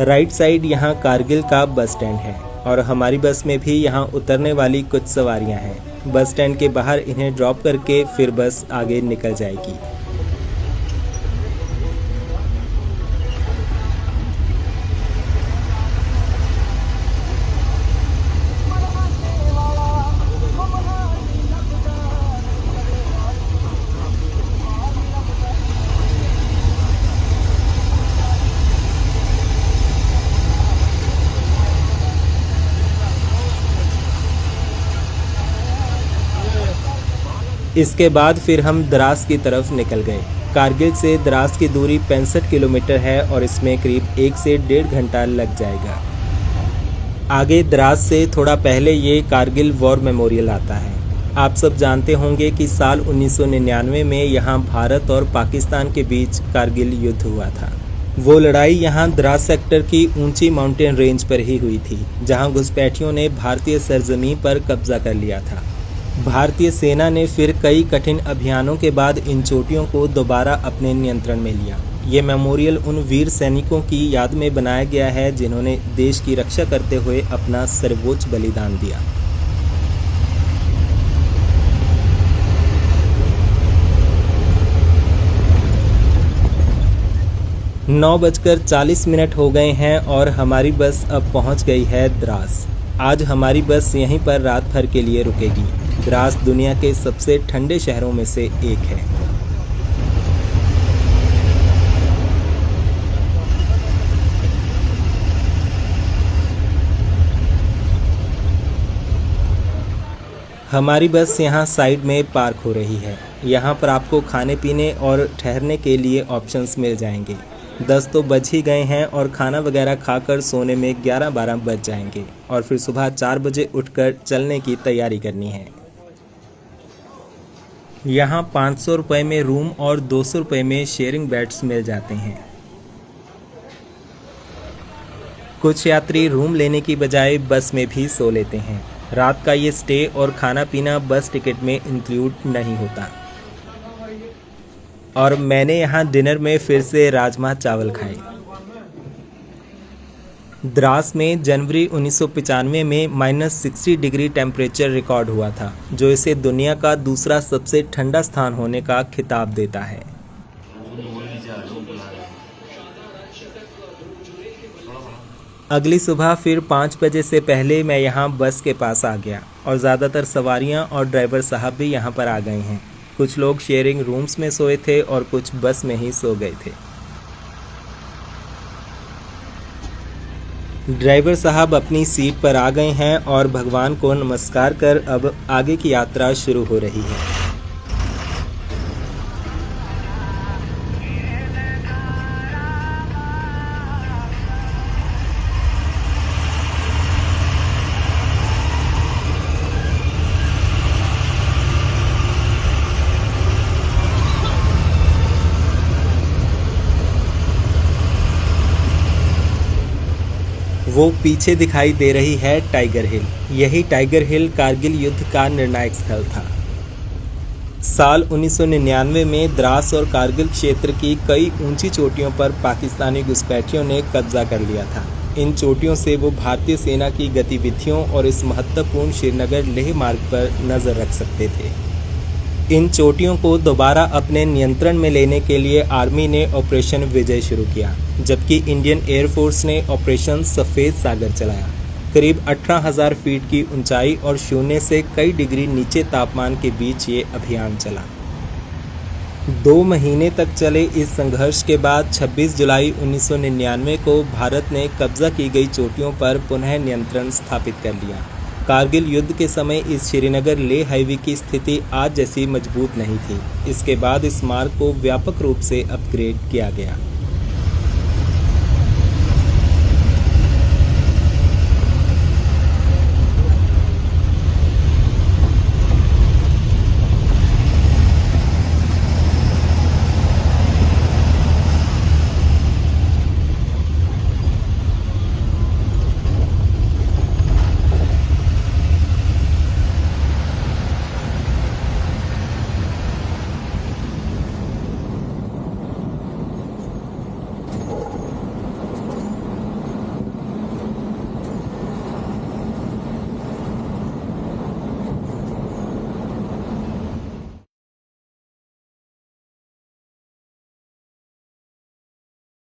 Right side यहाँ कारगिल का bus stand है और हमारी बस में भी यहाँ उतरने वाली कुछ सवारियाँ हैं। बस स्टैंड के बाहर इन्हें ड्रॉप करके फिर बस आगे निकल जाएगी। इसके बाद फिर हम द्रास की तरफ निकल गए। कारगिल से द्रास की दूरी 65 किलोमीटर है और इसमें करीब 1 से 1.5 घंटा लग जाएगा। आगे द्रास से थोड़ा पहले ये कारगिल वॉर मेमोरियल आता है। आप सब जानते होंगे कि साल 1999 में यहाँ भारत और पाकिस्तान के बीच कारगिल युद्ध हुआ था। वो लड़ाई यहाँ द्रास सेक्टर की ऊंची माउंटेन रेंज पर ही हुई थी, जहाँ घुसपैठियों ने भारतीय सरजमीं पर कब्जा कर लिया था। भारतीय सेना ने फिर कई कठिन अभियानों के बाद इन चोटियों को दोबारा अपने नियंत्रण में लिया। ये मेमोरियल उन वीर सैनिकों की याद में बनाया गया है जिन्होंने देश की रक्षा करते हुए अपना सर्वोच्च बलिदान दिया। नौ 9:40 हो गए हैं और हमारी बस अब पहुंच गई है द्रास। आज हमारी बस यहीं पर रात भर के लिए रुकेगी। द्रास दुनिया के सबसे ठंडे शहरों में से एक है। हमारी बस यहाँ साइड में पार्क हो रही है। यहाँ पर आपको खाने पीने और ठहरने के लिए ऑप्शंस मिल जाएंगे। 10 तो बज ही गए हैं और खाना वगैरह खाकर सोने में 11-12 बज जाएंगे और फिर सुबह 4 बजे उठकर चलने की तैयारी करनी है। यहाँ 500 रुपये में रूम और 200 रुपये में शेयरिंग बेड्स मिल जाते हैं। कुछ यात्री रूम लेने की बजाय बस में भी सो लेते हैं। रात का ये स्टे और खाना पीना बस टिकट में इंक्लूड नहीं होता। और मैंने यहाँ डिनर में फिर से राजमा चावल खाए। द्रास में जनवरी 1995 में -60 डिग्री टेम्परेचर रिकॉर्ड हुआ था, जो इसे दुनिया का दूसरा सबसे ठंडा स्थान होने का खिताब देता है। अगली सुबह फिर 5 बजे से पहले मैं यहाँ बस के पास आ गया और ज़्यादातर सवारियाँ और ड्राइवर साहब भी यहाँ पर आ गए हैं। कुछ लोग शेयरिंग रूम्स में सोए थे और कुछ बस में ही सो गए थे। ड्राइवर साहब अपनी सीट पर आ गए हैं और भगवान को नमस्कार कर अब आगे की यात्रा शुरू हो रही है। वो पीछे दिखाई दे रही है टाइगर हिल। यही टाइगर हिल कारगिल युद्ध का निर्णायक स्थल था। साल 1999 में द्रास और कारगिल क्षेत्र की कई ऊंची चोटियों पर पाकिस्तानी घुसपैठियों ने कब्जा कर लिया था। इन चोटियों से वो भारतीय सेना की गतिविधियों और इस महत्वपूर्ण श्रीनगर लेह मार्ग पर नजर रख सकते थे। इन चोटियों को दोबारा अपने नियंत्रण में लेने के लिए आर्मी ने ऑपरेशन विजय शुरू किया, जबकि इंडियन एयरफोर्स ने ऑपरेशन सफ़ेद सागर चलाया। करीब 18,000 फीट की ऊंचाई और शून्य से कई डिग्री नीचे तापमान के बीच ये अभियान चला। 2 महीने तक चले इस संघर्ष के बाद 26 जुलाई 1999 को भारत ने कब्जा की गई चोटियों पर पुनः नियंत्रण स्थापित कर लिया। कारगिल युद्ध के समय इस श्रीनगर लेह हाईवे की स्थिति आज जैसी मजबूत नहीं थी। इसके बाद इस मार्ग को व्यापक रूप से अपग्रेड किया गया।